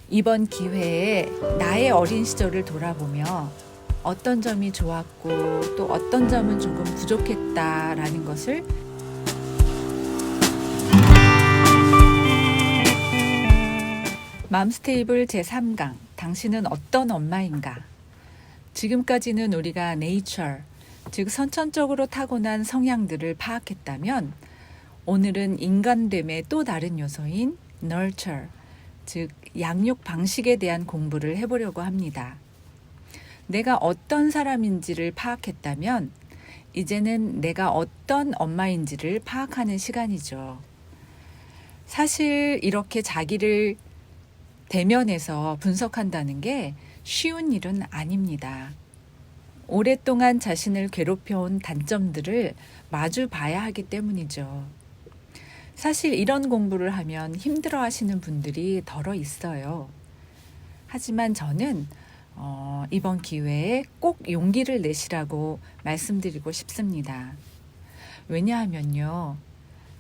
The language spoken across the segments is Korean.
이번 기회에 나의 어린 시절을 돌아보며 어떤 점이 좋았고 또 어떤 점은 조금 부족했다라는 것을 맘스테이블 제3강 당신은 어떤 엄마인가? 지금까지는 우리가 네이처, 즉 선천적으로 타고난 성향들을 파악했다면 오늘은 인간됨의 또 다른 요소인 nurture, 즉 양육 방식에 대한 공부를 해보려고 합니다. 내가 어떤 사람인지를 파악했다면 이제는 내가 어떤 엄마인지를 파악하는 시간이죠. 사실 이렇게 자기를 대면해서 분석한다는 게 쉬운 일은 아닙니다. 오랫동안 자신을 괴롭혀온 단점들을 마주 봐야 하기 때문이죠. 사실 이런 공부를 하면 힘들어 하시는 분들이 덜어 있어요. 하지만 저는 이번 기회에 꼭 용기를 내시라고 말씀드리고 싶습니다. 왜냐하면요,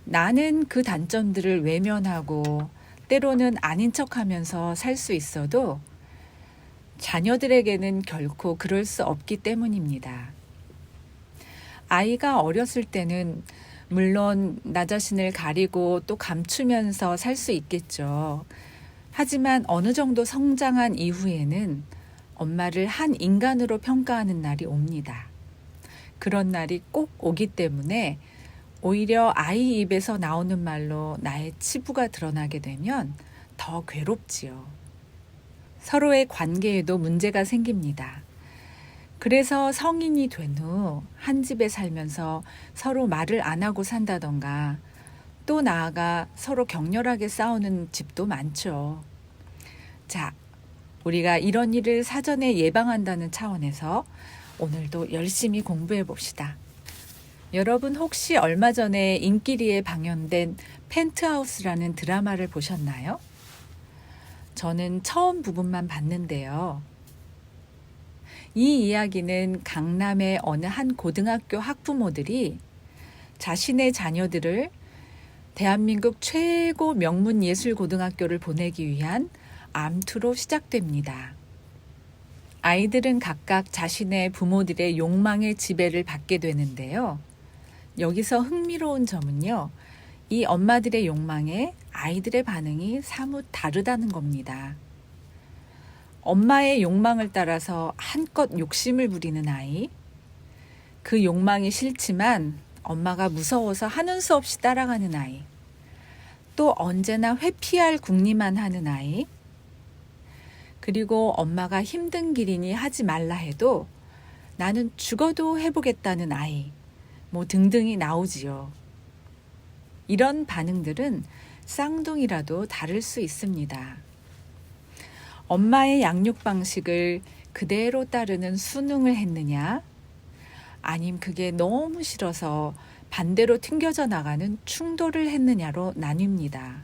나는 그 단점들을 외면하고 때로는 아닌 척하면서 살 수 있어도 자녀들에게는 결코 그럴 수 없기 때문입니다. 아이가 어렸을 때는 물론 나 자신을 가리고 또 감추면서 살 수 있겠죠. 하지만 어느 정도 성장한 이후에는 엄마를 한 인간으로 평가하는 날이 옵니다. 그런 날이 꼭 오기 때문에 오히려 아이 입에서 나오는 말로 나의 치부가 드러나게 되면 더 괴롭지요. 서로의 관계에도 문제가 생깁니다. 그래서 성인이 된 후 한 집에 살면서 서로 말을 안 하고 산다던가 또 나아가 서로 격렬하게 싸우는 집도 많죠. 자, 우리가 이런 일을 사전에 예방한다는 차원에서 오늘도 열심히 공부해 봅시다. 여러분 혹시 얼마 전에 인기리에 방영된 펜트하우스라는 드라마를 보셨나요? 저는 처음 부분만 봤는데요. 이 이야기는 강남의 어느 한 고등학교 학부모들이 자신의 자녀들을 대한민국 최고 명문 예술고등학교를 보내기 위한 암투로 시작됩니다. 아이들은 각각 자신의 부모들의 욕망의 지배를 받게 되는데요. 여기서 흥미로운 점은요, 이 엄마들의 욕망에 아이들의 반응이 사뭇 다르다는 겁니다. 엄마의 욕망을 따라서 한껏 욕심을 부리는 아이, 그 욕망이 싫지만 엄마가 무서워서 하는 수 없이 따라가는 아이, 또 언제나 회피할 궁리만 하는 아이, 그리고 엄마가 힘든 길이니 하지 말라 해도 나는 죽어도 해보겠다는 아이, 뭐 등등이 나오지요. 이런 반응들은 쌍둥이라도 다를 수 있습니다. 엄마의 양육 방식을 그대로 따르는 순응을 했느냐, 아님 그게 너무 싫어서 반대로 튕겨져 나가는 충돌을 했느냐로 나뉩니다.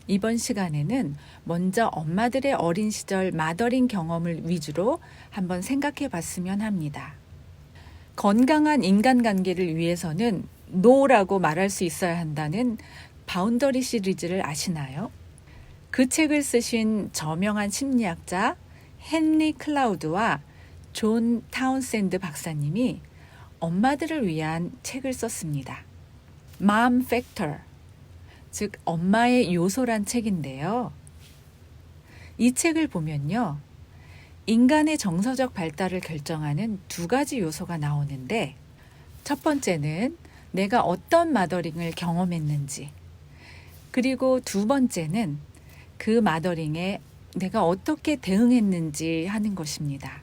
이번 시간에는 먼저 엄마들의 어린 시절 마더링 경험을 위주로 한번 생각해 봤으면 합니다. 건강한 인간관계를 위해서는 노라고 말할 수 있어야 한다는 바운더리 시리즈를 아시나요? 그 책을 쓰신 저명한 심리학자 헨리 클라우드와 존 타운센드 박사님이 엄마들을 위한 책을 썼습니다. Mom Factor, 즉 엄마의 요소란 책인데요. 이 책을 보면요, 인간의 정서적 발달을 결정하는 두 가지 요소가 나오는데, 첫 번째는 내가 어떤 마더링을 경험했는지, 그리고 두 번째는 그 마더링에 내가 어떻게 대응했는지 하는 것입니다.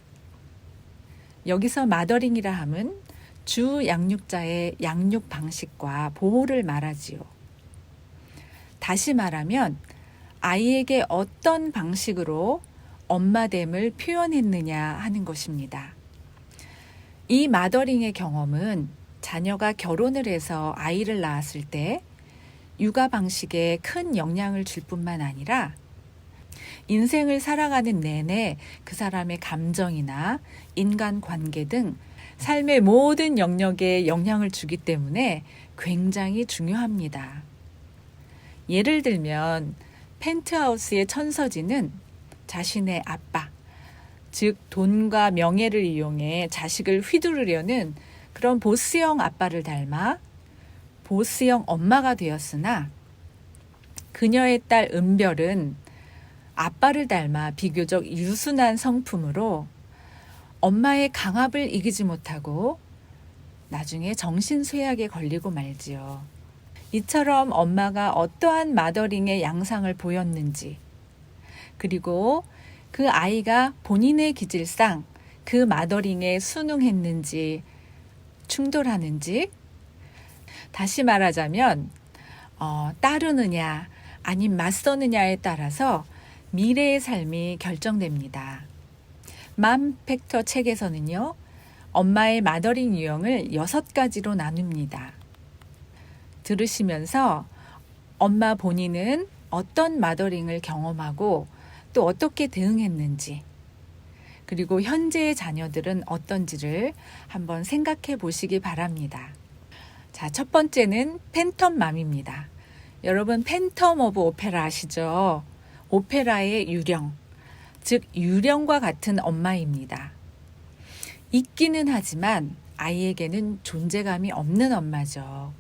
여기서 마더링이라 함은 주 양육자의 양육 방식과 보호를 말하지요. 다시 말하면 아이에게 어떤 방식으로 엄마됨을 표현했느냐 하는 것입니다. 이 마더링의 경험은 자녀가 결혼을 해서 아이를 낳았을 때 육아 방식에 큰 영향을 줄 뿐만 아니라 인생을 살아가는 내내 그 사람의 감정이나 인간관계 등 삶의 모든 영역에 영향을 주기 때문에 굉장히 중요합니다. 예를 들면 펜트하우스의 천서진은 자신의 아빠, 즉 돈과 명예를 이용해 자식을 휘두르려는 그런 보스형 아빠를 닮아 보스형 엄마가 되었으나 그녀의 딸 은별은 아빠를 닮아 비교적 유순한 성품으로 엄마의 강압을 이기지 못하고 나중에 정신쇠약에 걸리고 말지요. 이처럼 엄마가 어떠한 마더링의 양상을 보였는지, 그리고 그 아이가 본인의 기질상 그 마더링에 순응했는지 충돌하는지, 다시 말하자면 따르느냐 아님 맞서느냐에 따라서 미래의 삶이 결정됩니다. 맘 팩터 책에서는요, 엄마의 마더링 유형을 6가지로 나눕니다. 들으시면서 엄마 본인은 어떤 마더링을 경험하고 또 어떻게 대응했는지, 그리고 현재의 자녀들은 어떤지를 한번 생각해 보시기 바랍니다. 자, 첫 번째는 팬텀맘입니다. 여러분 팬텀 오브 오페라 아시죠? 오페라의 유령, 즉 유령과 같은 엄마입니다. 있기는 하지만 아이에게는 존재감이 없는 엄마죠.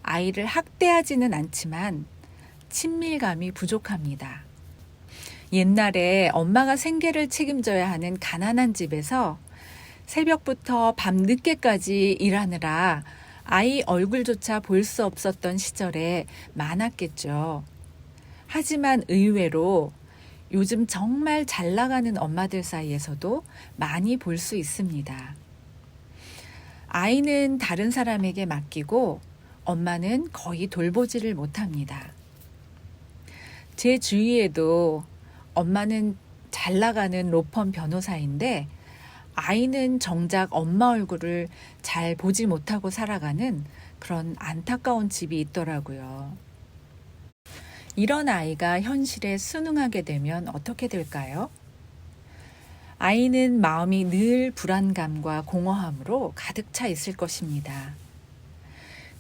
아이를 학대하지는 않지만 친밀감이 부족합니다. 옛날에 엄마가 생계를 책임져야 하는 가난한 집에서 새벽부터 밤 늦게까지 일하느라 아이 얼굴조차 볼 수 없었던 시절에 많았겠죠. 하지만 의외로 요즘 정말 잘 나가는 엄마들 사이에서도 많이 볼 수 있습니다. 아이는 다른 사람에게 맡기고 엄마는 거의 돌보지를 못합니다. 제 주위에도 엄마는 잘 나가는 로펌 변호사인데 아이는 정작 엄마 얼굴을 잘 보지 못하고 살아가는 그런 안타까운 집이 있더라고요. 이런 아이가 현실에 순응하게 되면 어떻게 될까요? 아이는 마음이 늘 불안감과 공허함으로 가득 차 있을 것입니다.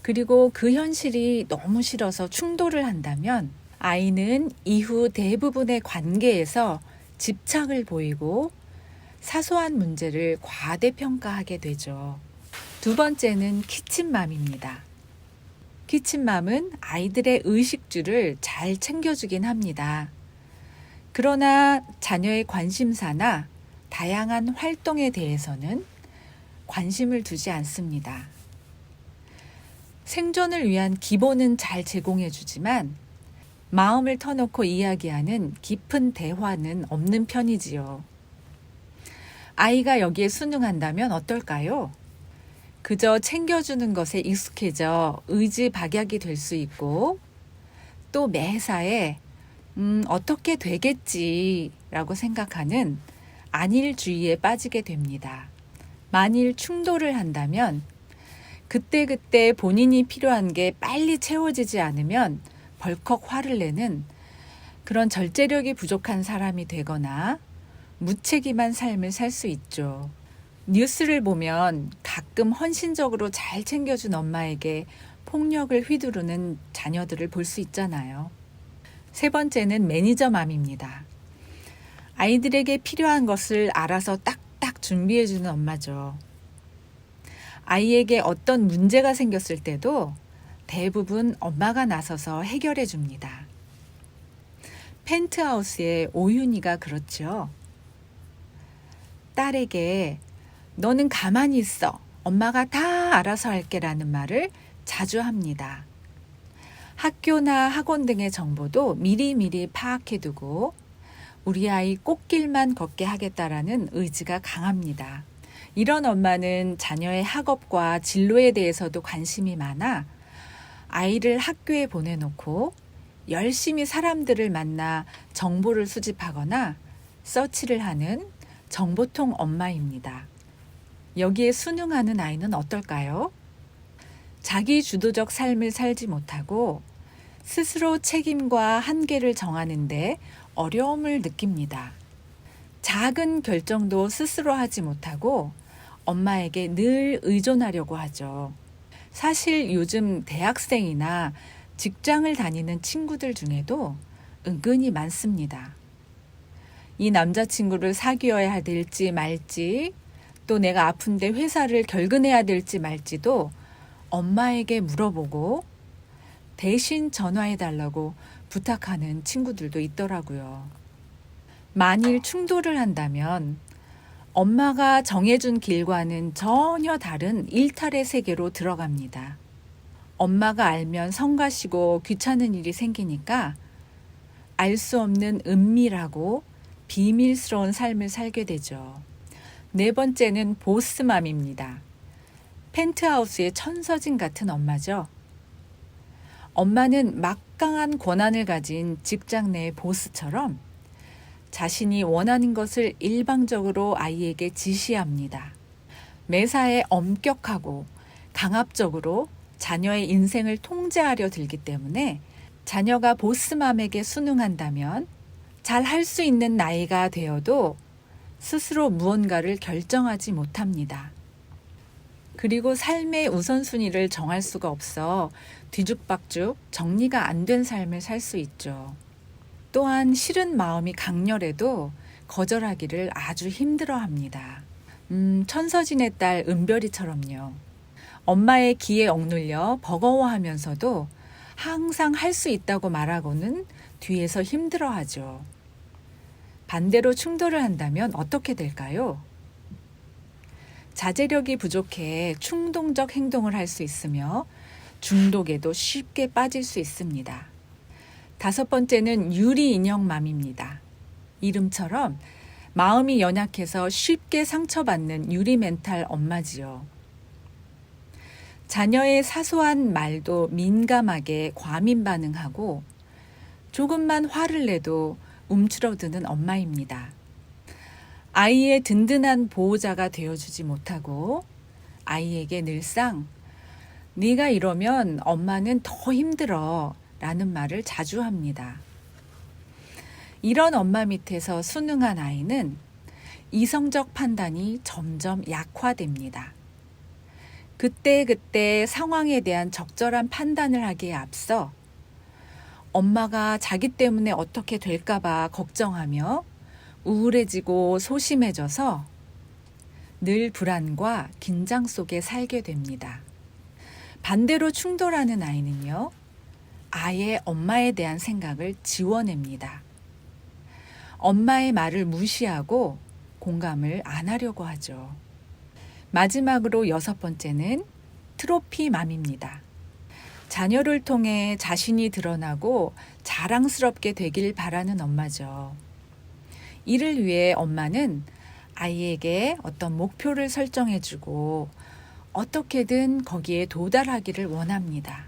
그리고 그 현실이 너무 싫어서 충돌을 한다면 아이는 이후 대부분의 관계에서 집착을 보이고 사소한 문제를 과대평가하게 되죠. 두 번째는 키친맘입니다. 키친맘은 아이들의 의식주를 잘 챙겨주긴 합니다. 그러나 자녀의 관심사나 다양한 활동에 대해서는 관심을 두지 않습니다. 생존을 위한 기본은 잘 제공해 주지만 마음을 터놓고 이야기하는 깊은 대화는 없는 편이지요. 아이가 여기에 순응한다면 어떨까요? 그저 챙겨주는 것에 익숙해져 의지박약이 될 수 있고 또 매사에 어떻게 되겠지라고 생각하는 안일주의에 빠지게 됩니다. 만일 충돌을 한다면 그때그때 본인이 필요한 게 빨리 채워지지 않으면 벌컥 화를 내는 그런 절제력이 부족한 사람이 되거나 무책임한 삶을 살 수 있죠. 뉴스를 보면 가끔 헌신적으로 잘 챙겨준 엄마에게 폭력을 휘두르는 자녀들을 볼 수 있잖아요. 세 번째는 매니저맘입니다. 아이들에게 필요한 것을 알아서 딱딱 준비해주는 엄마죠. 아이에게 어떤 문제가 생겼을 때도 대부분 엄마가 나서서 해결해 줍니다. 펜트하우스의 오윤희가 그렇죠. 딸에게 너는 가만히 있어. 엄마가 다 알아서 할게 라는 말을 자주 합니다. 학교나 학원 등의 정보도 미리미리 파악해 두고 우리 아이 꽃길만 걷게 하겠다라는 의지가 강합니다. 이런 엄마는 자녀의 학업과 진로에 대해서도 관심이 많아 아이를 학교에 보내놓고 열심히 사람들을 만나 정보를 수집하거나 서치를 하는 정보통 엄마입니다. 여기에 순응하는 아이는 어떨까요? 자기 주도적 삶을 살지 못하고 스스로 책임과 한계를 정하는데 어려움을 느낍니다. 작은 결정도 스스로 하지 못하고 엄마에게 늘 의존하려고 하죠. 사실 요즘 대학생이나 직장을 다니는 친구들 중에도 은근히 많습니다. 이 남자친구를 사귀어야 될지 말지, 또 내가 아픈데 회사를 결근해야 될지 말지도 엄마에게 물어보고 대신 전화해달라고 부탁하는 친구들도 있더라고요. 만일 충돌을 한다면 엄마가 정해준 길과는 전혀 다른 일탈의 세계로 들어갑니다. 엄마가 알면 성가시고 귀찮은 일이 생기니까 알 수 없는 은밀하고 비밀스러운 삶을 살게 되죠. 네 번째는 보스맘입니다. 펜트하우스의 천서진 같은 엄마죠. 엄마는 막강한 권한을 가진 직장 내 보스처럼 자신이 원하는 것을 일방적으로 아이에게 지시합니다. 매사에 엄격하고 강압적으로 자녀의 인생을 통제하려 들기 때문에 자녀가 보스맘에게 순응한다면 잘 할 수 있는 나이가 되어도 스스로 무언가를 결정하지 못합니다. 그리고 삶의 우선순위를 정할 수가 없어 뒤죽박죽 정리가 안 된 삶을 살 수 있죠. 또한 싫은 마음이 강렬해도 거절하기를 아주 힘들어합니다. 천서진의 딸 은별이처럼요. 엄마의 기에 억눌려 버거워하면서도 항상 할 수 있다고 말하고는 뒤에서 힘들어하죠. 반대로 충돌을 한다면 어떻게 될까요? 자제력이 부족해 충동적 행동을 할 수 있으며 중독에도 쉽게 빠질 수 있습니다. 다섯 번째는 유리인형맘입니다. 이름처럼 마음이 연약해서 쉽게 상처받는 유리멘탈 엄마지요. 자녀의 사소한 말도 민감하게 과민 반응하고 조금만 화를 내도 움츠러드는 엄마입니다. 아이의 든든한 보호자가 되어주지 못하고 아이에게 늘상 네가 이러면 엄마는 더 힘들어 라는 말을 자주 합니다. 이런 엄마 밑에서 순응한 아이는 이성적 판단이 점점 약화됩니다. 그때그때 상황에 대한 적절한 판단을 하기에 앞서 엄마가 자기 때문에 어떻게 될까봐 걱정하며 우울해지고 소심해져서 늘 불안과 긴장 속에 살게 됩니다. 반대로 충돌하는 아이는요, 아예 엄마에 대한 생각을 지워냅니다. 엄마의 말을 무시하고 공감을 안 하려고 하죠. 마지막으로 여섯 번째는 트로피맘입니다. 자녀를 통해 자신이 드러나고 자랑스럽게 되길 바라는 엄마죠. 이를 위해 엄마는 아이에게 어떤 목표를 설정해주고 어떻게든 거기에 도달하기를 원합니다.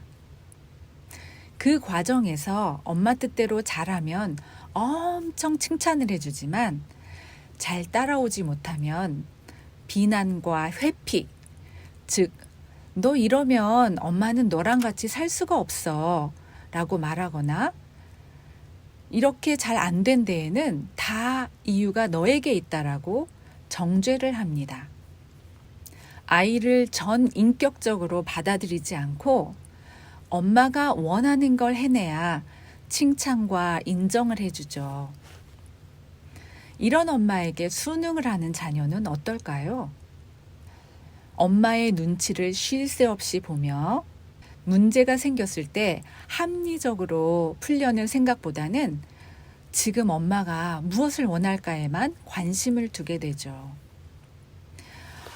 그 과정에서 엄마 뜻대로 잘하면 엄청 칭찬을 해주지만 잘 따라오지 못하면 비난과 회피, 즉 너 이러면 엄마는 너랑 같이 살 수가 없어 라고 말하거나 이렇게 잘 안 된 데에는 다 이유가 너에게 있다라고 정죄를 합니다. 아이를 전 인격적으로 받아들이지 않고 엄마가 원하는 걸 해내야 칭찬과 인정을 해주죠. 이런 엄마에게 순응을 하는 자녀는 어떨까요? 엄마의 눈치를 쉴 새 없이 보며 문제가 생겼을 때 합리적으로 풀려는 생각보다는 지금 엄마가 무엇을 원할까에만 관심을 두게 되죠.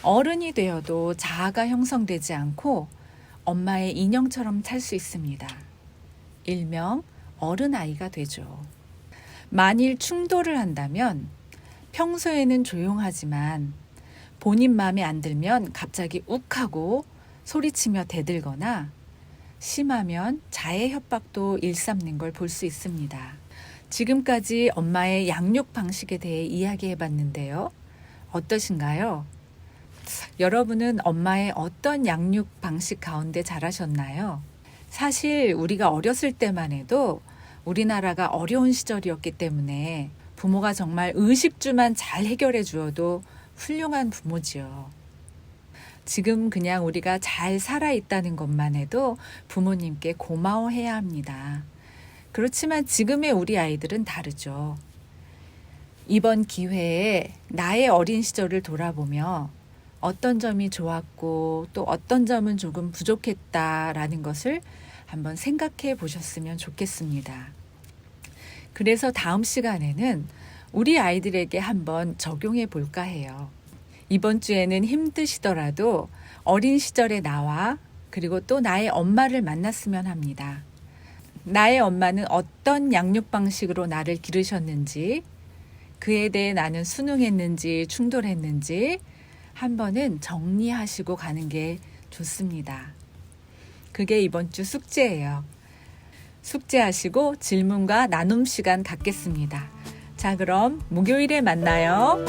어른이 되어도 자아가 형성되지 않고 엄마의 인형처럼 살 수 있습니다. 일명 어른아이가 되죠. 만일 충돌을 한다면 평소에는 조용하지만 본인 마음에 안 들면 갑자기 욱하고 소리치며 대들거나 심하면 자해 협박도 일삼는 걸 볼 수 있습니다. 지금까지 엄마의 양육 방식에 대해 이야기해 봤는데요. 어떠신가요? 여러분은 엄마의 어떤 양육 방식 가운데 자라셨나요? 사실 우리가 어렸을 때만 해도 우리나라가 어려운 시절이었기 때문에 부모가 정말 의식주만 잘 해결해 주어도 훌륭한 부모지요. 지금 그냥 우리가 잘 살아있다는 것만 해도 부모님께 고마워해야 합니다. 그렇지만 지금의 우리 아이들은 다르죠. 이번 기회에 나의 어린 시절을 돌아보며 어떤 점이 좋았고 또 어떤 점은 조금 부족했다라는 것을 한번 생각해 보셨으면 좋겠습니다. 그래서 다음 시간에는 우리 아이들에게 한번 적용해 볼까 해요. 이번 주에는 힘드시더라도 어린 시절의 나와 그리고 또 나의 엄마를 만났으면 합니다. 나의 엄마는 어떤 양육 방식으로 나를 기르셨는지, 그에 대해 나는 순응했는지 충돌했는지 한 번은 정리하시고 가는 게 좋습니다. 그게 이번 주 숙제예요. 숙제하시고 질문과 나눔 시간 갖겠습니다. 자, 그럼 목요일에 만나요.